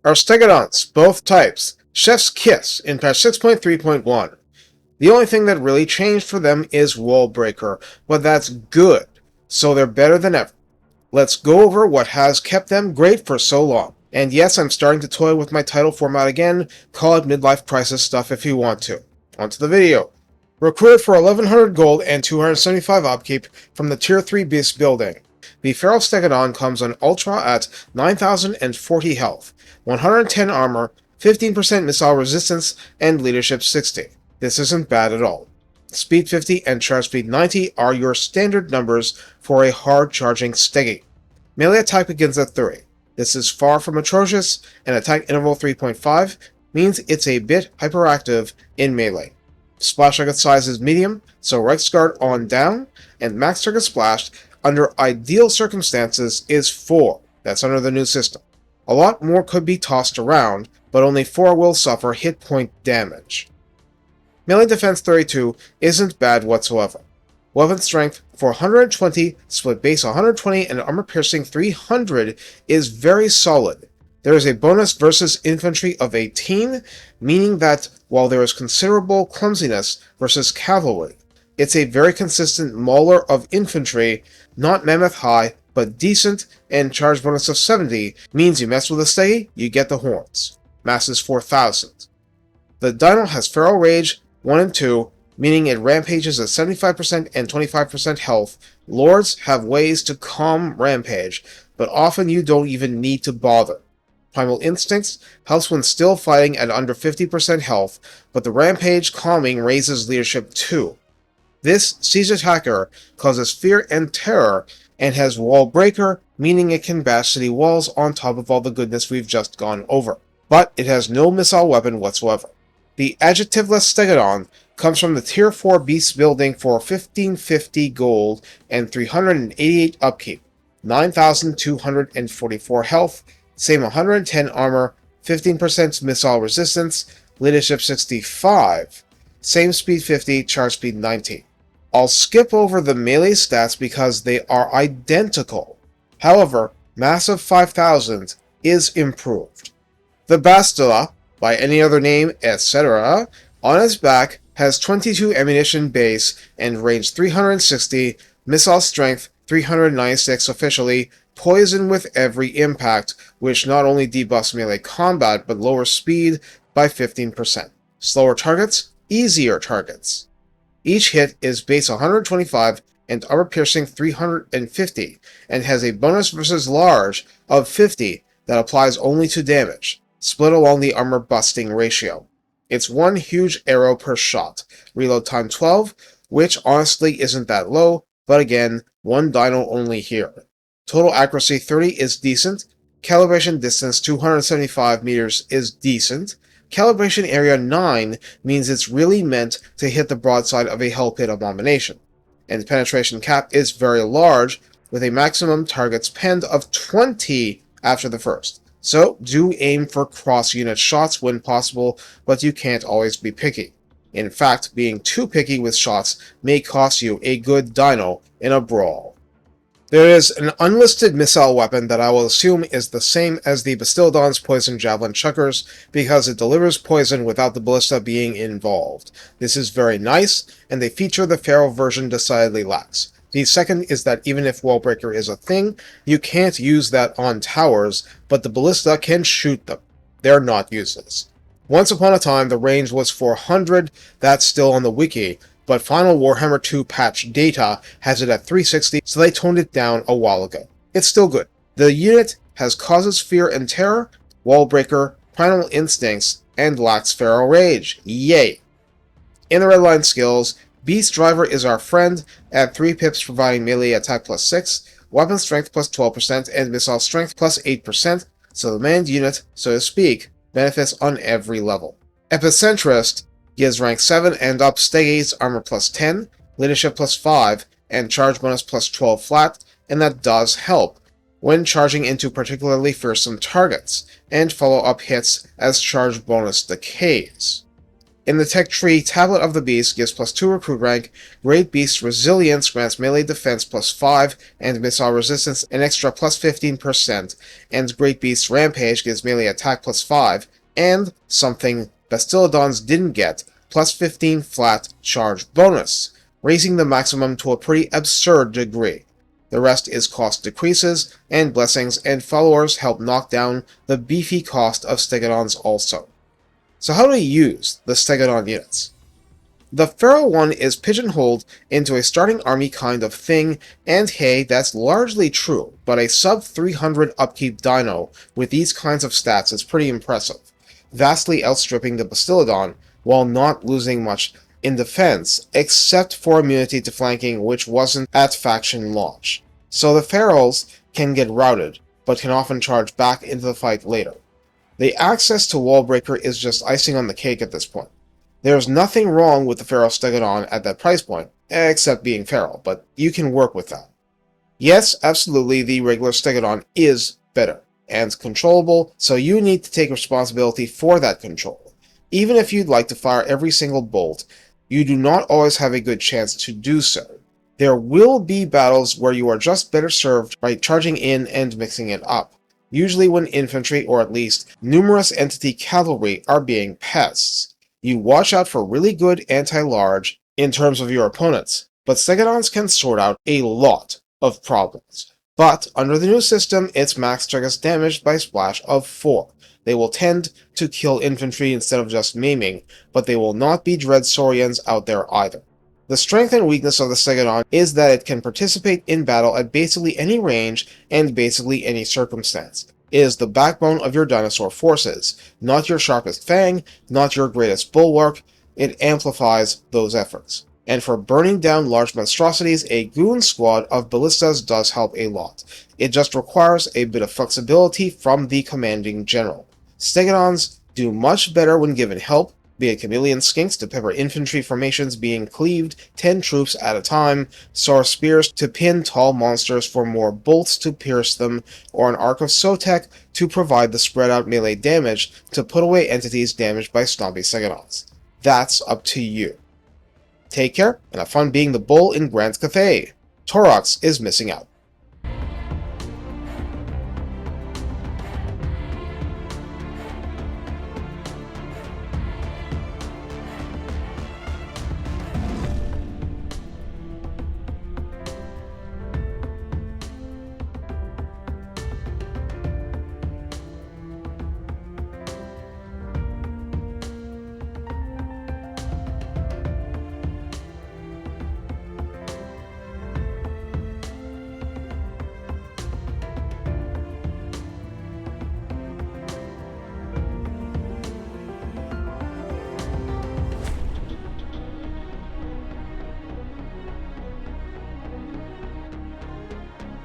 are Stegadons, both types, Chef's Kiss in patch 6.3.1. The only thing that really changed for them is Wall Breaker, but that's good, so they're better than ever. Let's go over what has kept them great for so long. And yes, I'm starting to toy with my title format again, call it midlife crisis stuff if you want to. On to the video. Recruited for 1100 gold and 275 upkeep from the tier 3 beast building. The Feral Stegadon comes on Ultra at 9040 health, 110 armor, 15% missile resistance, and leadership 60. This isn't bad at all. Speed 50 and charge speed 90 are your standard numbers for a hard-charging Stegi. Melee attack begins at 30. This is far from atrocious, and attack interval 3.5 means it's a bit hyperactive in melee. Splash target size is medium, so Reiksguard on down, and max target splashed under ideal circumstances is 4. That's under the new system. A lot more could be tossed around, but only 4 will suffer hit point damage. Melee defense 32 isn't bad whatsoever. Weapon strength 420, split base 120, and armor piercing 300 is very solid. There is a bonus versus infantry of 18, meaning that while there is considerable clumsiness versus cavalry, it's a very consistent mauler of infantry, not mammoth high, but decent, and charge bonus of 70 means you mess with a Stegi, you get the horns. Mass is 4000. The Dino has Feral Rage 1 and 2, meaning it rampages at 75% and 25% health. Lords have ways to calm rampage, but often you don't even need to bother. Primal Instincts helps when still fighting at under 50% health, but the rampage calming raises leadership 2. This siege attacker causes fear and terror, and has Wall Breaker, meaning it can bash city walls on top of all the goodness we've just gone over. But it has no missile weapon whatsoever. The adjectiveless Stegadon comes from the tier 4 beast building for 1550 gold and 388 upkeep, 9244 health, same 110 armor, 15% missile resistance, leadership 65, same speed 50, charge speed 90. I'll skip over the melee stats because they are identical. However, mass of 5000 is improved. The Bastila, by any other name, etc., on its back has 22 ammunition base and range 360, missile strength 396 officially, poison with every impact, which not only debuffs melee combat but lowers speed by 15%. Slower targets, easier targets. Each hit is base 125 and armor piercing 350, and has a bonus versus large of 50 that applies only to damage, split along the armor busting ratio. It's one huge arrow per shot, reload time 12, which honestly isn't that low, but again, one dino only here. Total accuracy 30 is decent, calibration distance 275 meters is decent, calibration area 9 means it's really meant to hit the broadside of a Hell Pit Abomination, and penetration cap is very large, with a maximum targets penned of 20 after the first. So do aim for cross-unit shots when possible, but you can't always be picky. In fact, being too picky with shots may cost you a good dino in a brawl. There is an unlisted missile weapon that I will assume is the same as the Bastildon's Poison Javelin Chuckers, because it delivers poison without the ballista being involved. This is very nice, and the feature the Feral version decidedly lacks. The second is that even if Wallbreaker is a thing, you can't use that on towers, but the ballista can shoot them. They're not useless. Once upon a time, the range was 400, that's still on the wiki, but final Warhammer 2 patch data has it at 360, so they toned it down a while ago. It's still good. The unit has causes fear and terror, Wallbreaker, primal instincts, and lacks Feral Rage. Yay! In the redline skills, Beast Driver is our friend, at 3 pips providing melee attack plus 6, weapon strength plus 12%, and missile strength plus 8%, so the manned unit, so to speak, benefits on every level. Epicentrist gives rank 7 and up Steggies armor plus 10, leadership plus 5, and charge bonus plus 12 flat, and that does help when charging into particularly fearsome targets, and follow-up hits as charge bonus decays. In the tech tree, Tablet of the Beast gives +2 recruit rank, Great Beast Resilience grants melee defense +5 and missile resistance an extra +15%, and Great Beast Rampage gives melee attack +5, and something Stegadons didn't get, +15 flat charge bonus, raising the maximum to a pretty absurd degree. The rest is cost decreases, and blessings and followers help knock down the beefy cost of Stegadons also. So how to use the Stegadon units? The feral one is pigeonholed into a starting army kind of thing, and hey, that's largely true, but a sub 300 upkeep dino with these kinds of stats is pretty impressive, vastly outstripping the Bastiladon while not losing much in defense, except for immunity to flanking, which wasn't at faction launch. So the ferals can get routed, but can often charge back into the fight later. The access to Wallbreaker is just icing on the cake at this point. There's nothing wrong with the Feral Stegadon at that price point, except being feral, but you can work with that. Yes, absolutely, the regular Stegadon is better and controllable, so you need to take responsibility for that control. Even if you'd like to fire every single bolt, you do not always have a good chance to do so. There will be battles where you are just better served by charging in and mixing it up, usually when infantry, or at least numerous entity cavalry, are being pests. You watch out for really good anti-large in terms of your opponents, but Stegadons can sort out a lot of problems. But under the new system, its max triggers damage by splash of 4. They will tend to kill infantry instead of just maiming, but they will not be Dread Saurians out there either. The strength and weakness of the Stegadon is that it can participate in battle at basically any range and basically any circumstance. It is the backbone of your dinosaur forces, not your sharpest fang, not your greatest bulwark. It amplifies those efforts. And for burning down large monstrosities, a goon squad of ballistas does help a lot. It just requires a bit of flexibility from the commanding general. Stegadons do much better when given help, be it chameleon skinks to pepper infantry formations being cleaved 10 troops at a time, saur spears to pin tall monsters for more bolts to pierce them, or an arc of Sotek to provide the spread out melee damage to put away entities damaged by stompy Stegadons. That's up to you. Take care, and have fun being the bull in Grand Cathay. Torox is missing out.